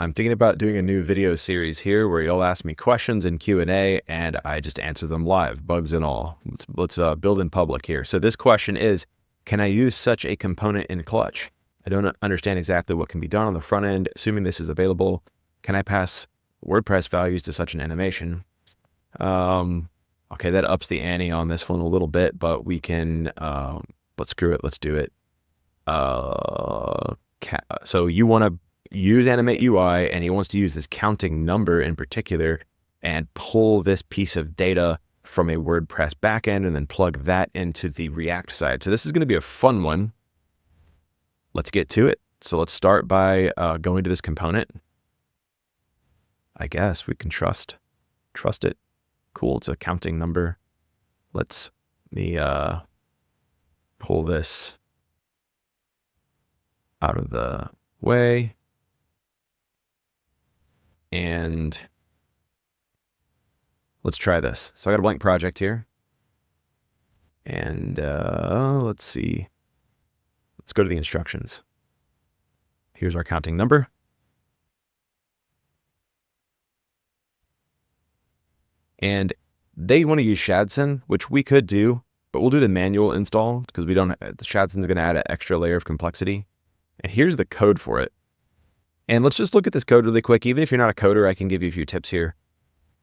I'm thinking about doing a new video series here where you'll ask me questions in Q&A and I just answer them live, bugs and all. Let's build in public here. So this question is, can I use such a component in Clutch? I don't understand exactly what can be done on the front end. Assuming this is available, can I pass WordPress values to such an animation? Okay, that ups the ante on this one a little bit, but we can, let's screw it. Let's do it. So you want to use Animate UI, and he wants to use this counting number in particular and pull this piece of data from a WordPress backend and then plug that into the React side. So this is going to be a fun one. Let's get to it. So let's start by going to this component. I guess we can trust it. Cool, it's a counting number. Let me pull this out of the way. And let's try this. So I got a blank project here. And let's see. Let's go to the instructions. Here's our counting number. And they want to use Shadson, which we could do, but we'll do the manual install because the Shadson's going to add an extra layer of complexity. And here's the code for it. And let's just look at this code really quick. Even if you're not a coder, I can give you a few tips here.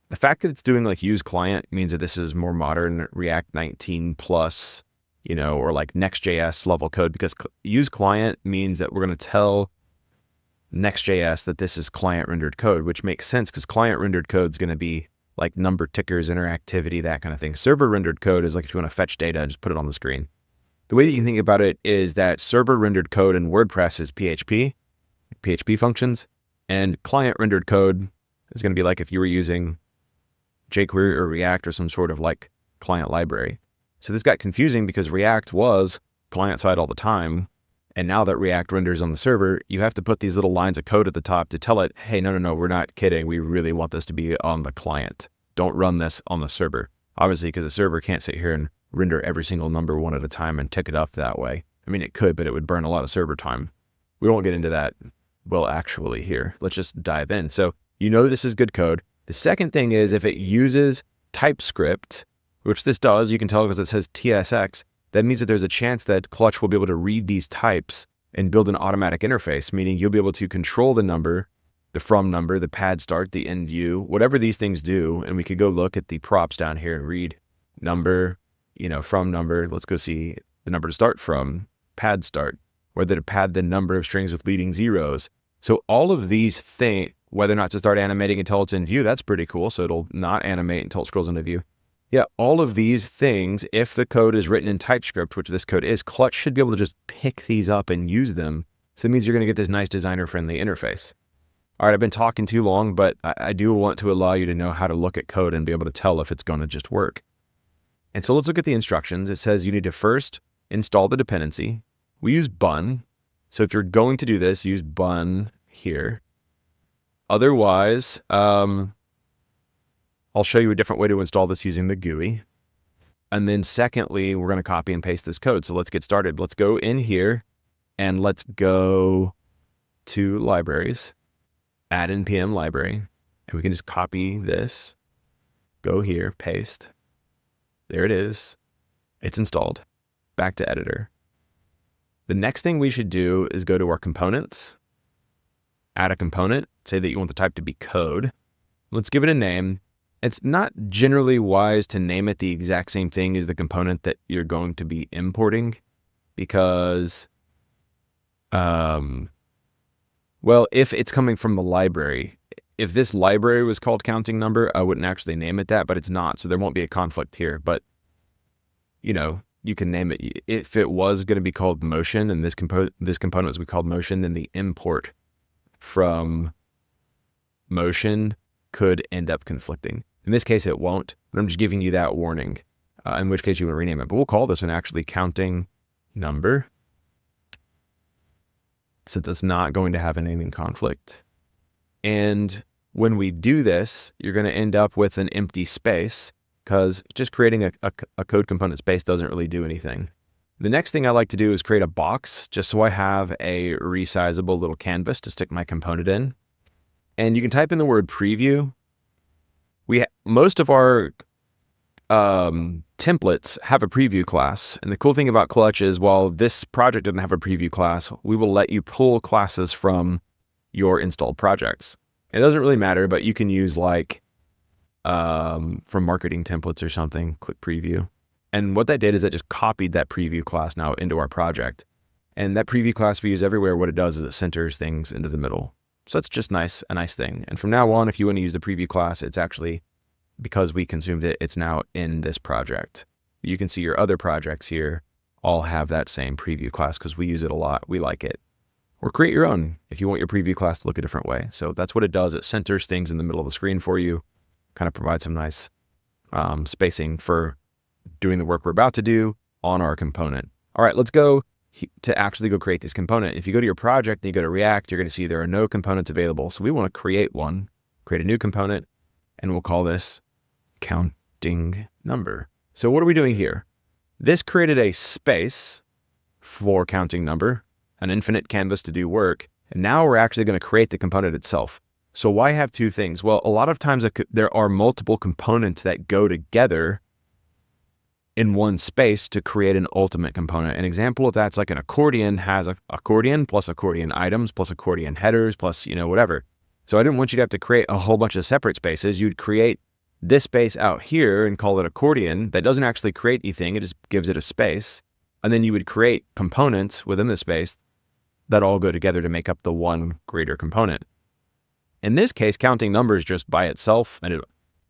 The fact that it's doing like use client means that this is more modern React 19 plus, or like Next.js level code, because use client means that we're going to tell Next.js that this is client rendered code, which makes sense because client rendered code is going to be like number tickers, interactivity, that kind of thing. Server rendered code is like if you want to fetch data and just put it on the screen. The way that you can think about it is that server rendered code in WordPress is PHP functions, and client rendered code is going to be like if you were using jQuery or React or some sort of like client library. So this got confusing because React was client side all the time. And now that React renders on the server, you have to put these little lines of code at the top to tell it, hey, no, we're not kidding. We really want this to be on the client. Don't run this on the server. Obviously, because the server can't sit here and render every single number one at a time and tick it up that way. I mean, it could, but it would burn a lot of server time. We won't get into that. Well, actually here, let's just dive in. So this is good code. The second thing is if it uses TypeScript, which this does, you can tell because it says TSX, that means that there's a chance that Clutch will be able to read these types and build an automatic interface, meaning you'll be able to control the number, the from number, the pad start, the end view, whatever these things do. And we could go look at the props down here and read number, from number. Let's go see the number to start from, pad start, whether to pad the number of strings with leading zeros. So all of these things, whether or not to start animating until it's in view, that's pretty cool. So it'll not animate until it scrolls into view. Yeah, all of these things, if the code is written in TypeScript, which this code is, Clutch should be able to just pick these up and use them. So that means you're going to get this nice designer-friendly interface. All right, I've been talking too long, but I do want to allow you to know how to look at code and be able to tell if it's going to just work. And so let's look at the instructions. It says you need to first install the dependency. We use bun. So if you're going to do this, use bun here. Otherwise, I'll show you a different way to install this using the GUI. And then secondly, we're going to copy and paste this code. So let's get started. Let's go in here and let's go to libraries, add npm library, and we can just copy this, go here, paste. There it is. It's installed. Back to editor. The next thing we should do is go to our components, add a component, say that you want the type to be code. Let's give it a name. It's not generally wise to name it the exact same thing as the component that you're going to be importing because, well, if it's coming from the library, if this library was called counting number, I wouldn't actually name it that, but it's not. So there won't be a conflict here, but you can name it. If it was going to be called motion and this component was be called motion, then the import from motion could end up conflicting. In this case, it won't, but I'm just giving you that warning, in which case you would rename it. But we'll call this one actually counting number, since it's not going to have a naming conflict. And when we do this, you're going to end up with an empty space because just creating a code component space doesn't really do anything. The next thing I like to do is create a box just so I have a resizable little canvas to stick my component in. and you can type in the word preview. Most of our templates have a preview class. And the cool thing about Clutch is while this project doesn't have a preview class, we will let you pull classes from your installed projects. It doesn't really matter, but you can use like from marketing templates or something, click preview. And what that did is it just copied that preview class now into our project. And that preview class we use everywhere. What it does is it centers things into the middle. So that's just a nice thing. And from now on, if you want to use the preview class, it's actually, because we consumed it, it's now in this project. You can see your other projects here all have that same preview class because we use it a lot. We like it. Or create your own if you want your preview class to look a different way. So that's what it does. It centers things in the middle of the screen for you, kind of provides some nice spacing for doing the work we're about to do on our component. All right, let's go to actually go create this component. If you go to your project and you go to React, you're going to see there are no components available. So we want to create one, create a new component, and we'll call this counting number. So what are we doing here? This created a space for counting number, an infinite canvas to do work. And now we're actually going to create the component itself. So why have two things? Well, a lot of times there are multiple components that go together in one space to create an ultimate component. An example of that's like an accordion has an accordion plus accordion items plus accordion headers plus, whatever. So I didn't want you to have to create a whole bunch of separate spaces. You'd create this space out here and call it accordion. That doesn't actually create anything. It just gives it a space. And then you would create components within the space that all go together to make up the one greater component. In this case, counting numbers just by itself, and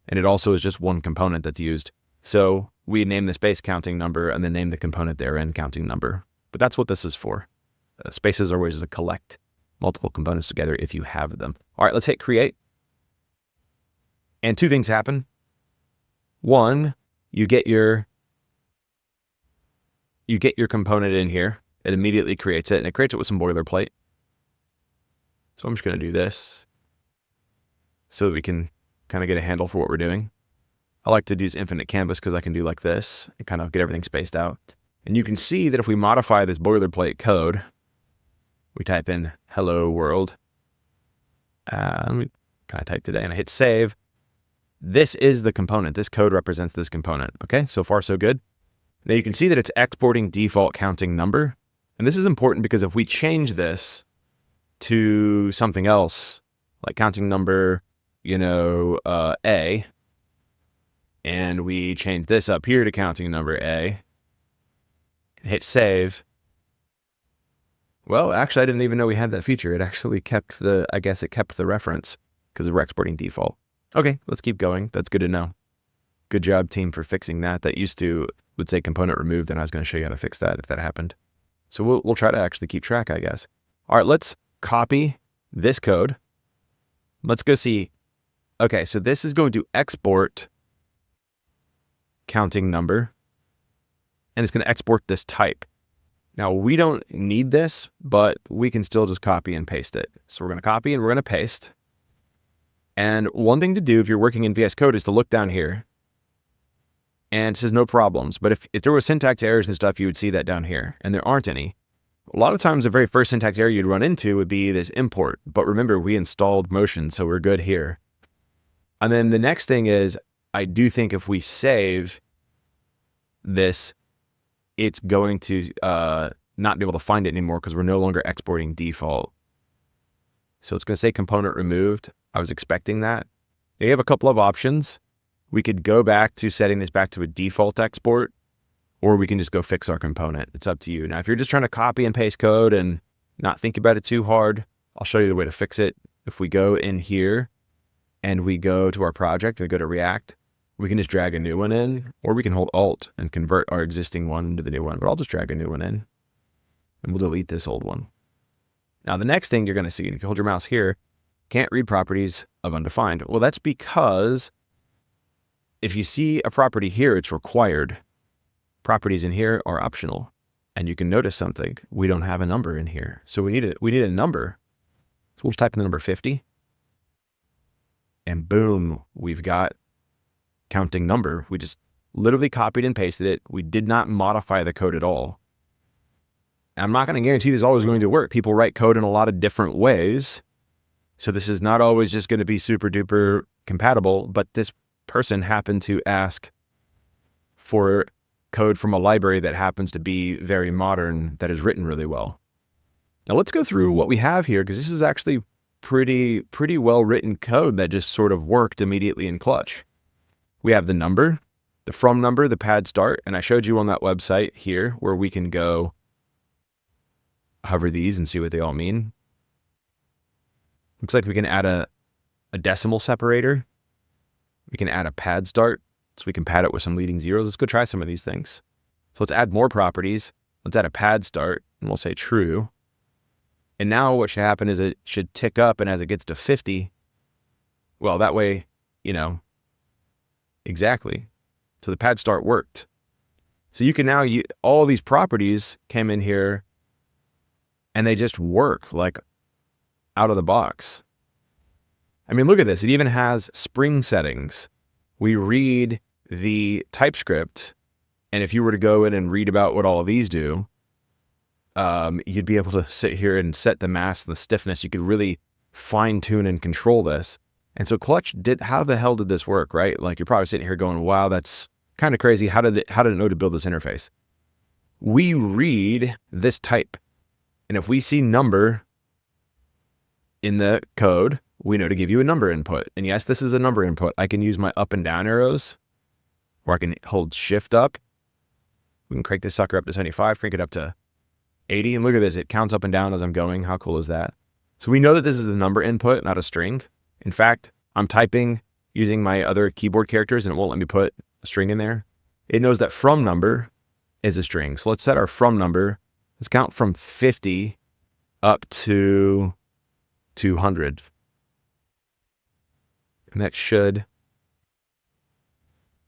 it also is just one component that's used. So we name the space counting number and then name the component therein counting number. But that's what this is for. Spaces are ways to collect multiple components together if you have them. All right, let's hit create. And two things happen. One, you get your component in here. It immediately creates it, and it creates it with some boilerplate. So I'm just going to do this so that we can kind of get a handle for what we're doing. I like to use infinite canvas because I can do like this and kind of get everything spaced out. And you can see that if we modify this boilerplate code, we type in hello world. Let me kind of type today and I hit save. This is the component. This code represents this component. Okay, so far so good. Now you can see that it's exporting default counting number. And this is important because if we change this to something else, like counting number, A, and we change this up here to counting number A, and hit save. Well, actually, I didn't even know we had that feature. It actually kept the reference because we're exporting default. Okay, let's keep going. That's good to know. Good job, team, for fixing that. That would say component removed, and I was going to show you how to fix that if that happened. So we'll try to actually keep track, I guess. All right, let's copy this code. Let's go see. Okay, so this is going to export counting number, and it's going to export this type. Now, we don't need this, but we can still just copy and paste it. So we're going to copy and we're going to paste. And one thing to do if you're working in VS Code is to look down here. And it says no problems. But if there were syntax errors and stuff, you would see that down here. And there aren't any. A lot of times, the very first syntax error you'd run into would be this import. But remember, we installed Motion, so we're good here. And then the next thing is, I do think if we save this, it's going to not be able to find it anymore because we're no longer exporting default. So it's going to say component removed. I was expecting that. They have a couple of options. We could go back to setting this back to a default export, or we can just go fix our component. It's up to you. Now, if you're just trying to copy and paste code and not think about it too hard, I'll show you the way to fix it. If we go in here and we go to our project, we go to React, we can just drag a new one in, or we can hold Alt and convert our existing one into the new one. But I'll just drag a new one in, and we'll delete this old one. Now, the next thing you're going to see, if you hold your mouse here, can't read properties of undefined. Well, that's because if you see a property here, it's required. Properties in here are optional. And you can notice something. We don't have a number in here. So we need a number. So we'll just type in the number 50. And boom, we've got counting number. We just literally copied and pasted it. We did not modify the code at all. I'm not going to guarantee this is always going to work. People write code in a lot of different ways. So this is not always just going to be super duper compatible, but this person happened to ask for code from a library that happens to be very modern, that is written really well. Now let's go through what we have here, because this is actually pretty well written code that just sort of worked immediately in Clutch. We have the number, the from number, the pad start, and I showed you on that website here where we can go hover these and see what they all mean. Looks like we can add a decimal separator. We can add a pad start, so we can pad it with some leading zeros. Let's go try some of these things. So let's add more properties. Let's add a pad start, and we'll say true. And now what should happen is it should tick up, and as it gets to 50, well, that way, you know, exactly. So the pad start worked. So you can now, all these properties came in here, and they just work like out of the box. I mean, look at this. It even has spring settings. We read the TypeScript, and if you were to go in and read about what all of these do, you'd be able to sit here and set the mass and the stiffness. You could really fine tune and control this. And so Clutch how the hell did this work, right? Like you're probably sitting here going, wow, that's kind of crazy. How did it know to build this interface? We read this type. And if we see number in the code, we know to give you a number input. And yes, this is a number input. I can use my up and down arrows, or I can hold shift up. We can crank this sucker up to 75, crank it up to 80. And look at this, it counts up and down as I'm going. How cool is that? So we know that this is a number input, not a string. In fact, I'm typing using my other keyboard characters and it won't let me put a string in there. It knows that from number is a string. So let's set our from number. Let's count from 50 up to 200. And that should,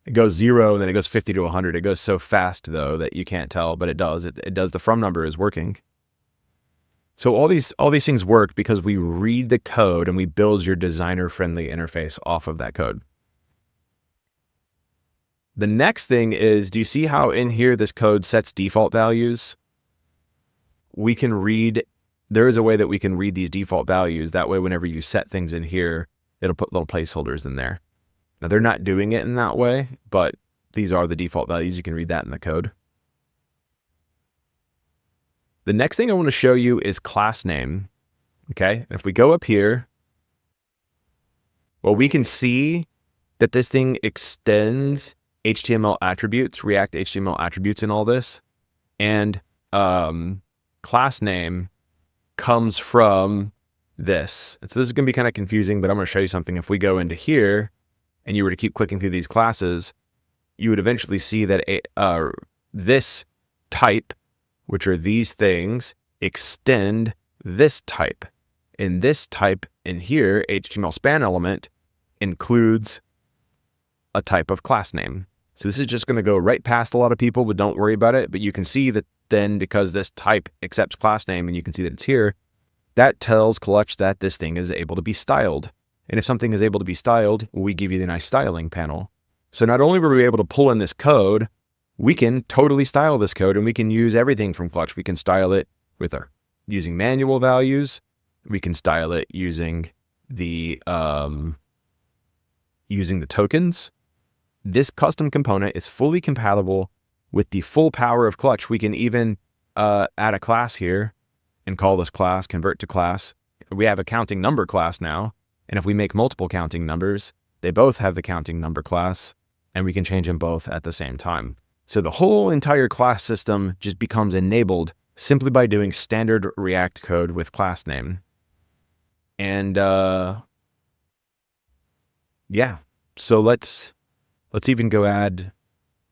it goes 0 and then it goes 50 to 100. It goes so fast though that you can't tell, but it does. It does. The from number is working. So all these things work because we read the code and we build your designer-friendly interface off of that code. The next thing is, do you see how in here this code sets default values? We can read, there is a way that we can read these default values. That way, whenever you set things in here, it'll put little placeholders in there. Now, they're not doing it in that way, but these are the default values. You can read that in the code. The next thing I want to show you is class name. Okay, if we go up here, well, we can see that this thing extends HTML attributes, React HTML attributes in all this. And class name comes from this. And so this is going to be kind of confusing, but I'm going to show you something. If we go into here and you were to keep clicking through these classes, you would eventually see that this type, which are these things, extend this type. And this type in here, HTML span element, includes a type of class name. So this is just going to go right past a lot of people, but don't worry about it. But you can see that then, because this type accepts class name and you can see that it's here, that tells Clutch that this thing is able to be styled. And if something is able to be styled, we give you the nice styling panel. So not only were we able to pull in this code, we can totally style this code and we can use everything from Clutch. We can style it with using manual values. We can style it using the tokens. This custom component is fully compatible with the full power of Clutch. We can even add a class here and call this class, convert to class. We have a counting number class now. And if we make multiple counting numbers, they both have the counting number class and we can change them both at the same time. So the whole entire class system just becomes enabled simply by doing standard React code with class name. And yeah, so let's even go add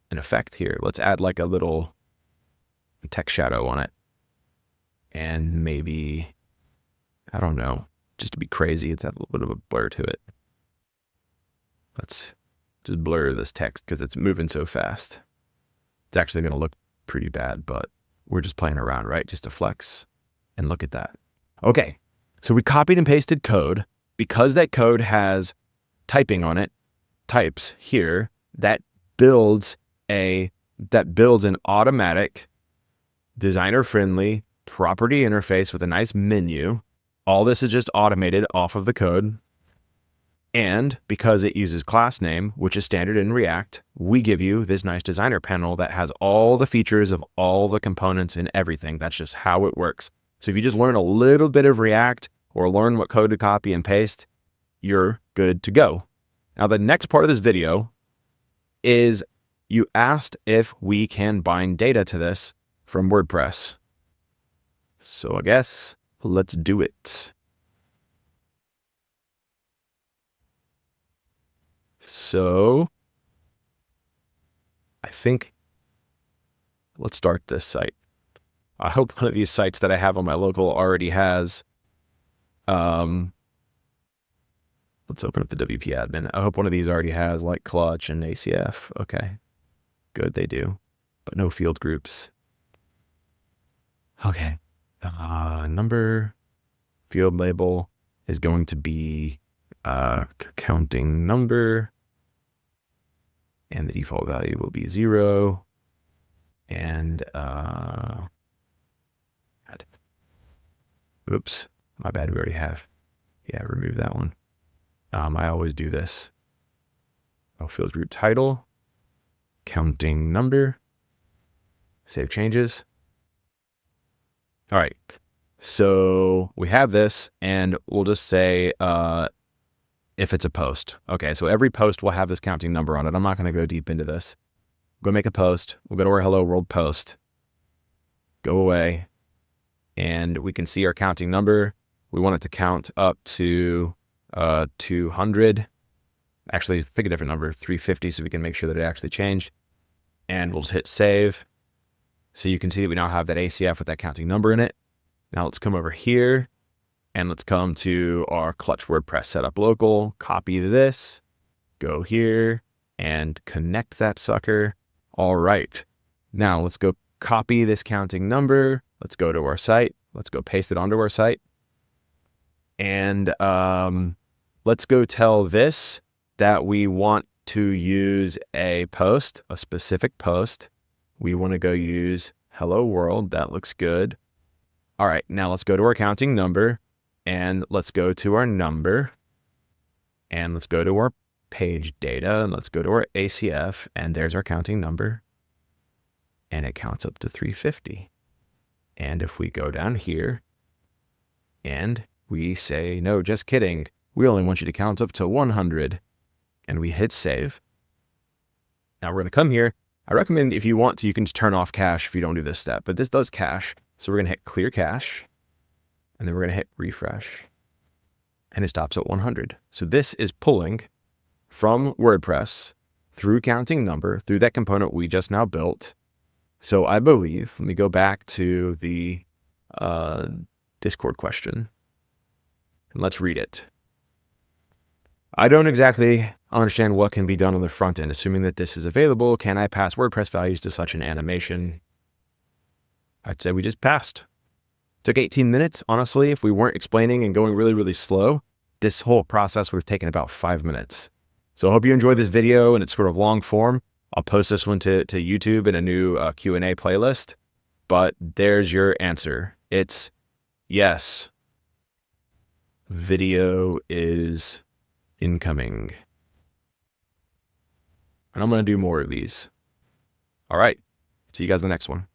an effect here. Let's add like a little text shadow on it. And maybe, I don't know, just to be crazy, let's add a little bit of a blur to it. Let's just blur this text because it's moving so fast. It's actually going to look pretty bad, but we're just playing around, right? Just to flex. And look at that. Okay, so we copied and pasted code. Because that code has typing on it, types here, that builds an automatic, designer-friendly property interface with a nice menu All this is just automated off of the code. And because it uses class name, which is standard in React, we give you this nice designer panel that has all the features of all the components and everything. That's just how it works. So if you just learn a little bit of React or learn what code to copy and paste, you're good to go. Now, the next part of this video is you asked if we can bind data to this from WordPress. So I guess let's do it. So I think let's start this site. I hope one of these sites that I have on my local already has, let's open up the WP admin. I hope one of these already has like clutch and ACF. Okay, good, they do, but no field groups. Okay, number field label is going to be counting number, and the default value will be 0. And oops, my bad, we already have. Yeah, remove that one. I always do this. Oh, field group title, counting number, save changes. All right, so we have this, and we'll just say if it's a post. Okay, so every post will have this counting number on it. I'm not going to go deep into this. Go make a post. We'll go to our hello world post. Go away, and we can see our counting number. We want it to count up to 200. Actually, pick a different number, 350, so we can make sure that it actually changed. And we'll just hit save. So you can see that we now have that ACF with that counting number in it. Now let's come over here and let's come to our Clutch WordPress setup local, copy this, go here and connect that sucker. All right. Now let's go copy this counting number. Let's go to our site. Let's go paste it onto our site. And let's go tell this that we want to use a post, a specific post. We want to go use hello world. That looks good. All right, now let's go to our counting number and let's go to our number and let's go to our page data and let's go to our ACF, and there's our counting number and it counts up to 350. And if we go down here and we say, no, just kidding, we only want you to count up to 100, and we hit save. Now we're going to come here. I recommend if you want to, you can just turn off cache if you don't do this step, but this does cache. So we're going to hit clear cache, and then we're going to hit refresh, and it stops at 100. So this is pulling from WordPress through counting number, through that component we just now built. So I believe, let me go back to the Discord question, and let's read it. I don't exactly understand what can be done on the front end. Assuming that this is available, can I pass WordPress values to such an animation? I'd say we just passed. Took 18 minutes. Honestly, if we weren't explaining and going really, really slow, this whole process would have taken about 5 minutes. So I hope you enjoyed this video and it's sort of long form. I'll post this one to YouTube in a new Q&A playlist, but there's your answer. It's yes. Video is incoming. And I'm going to do more of these. All right. See you guys in the next one.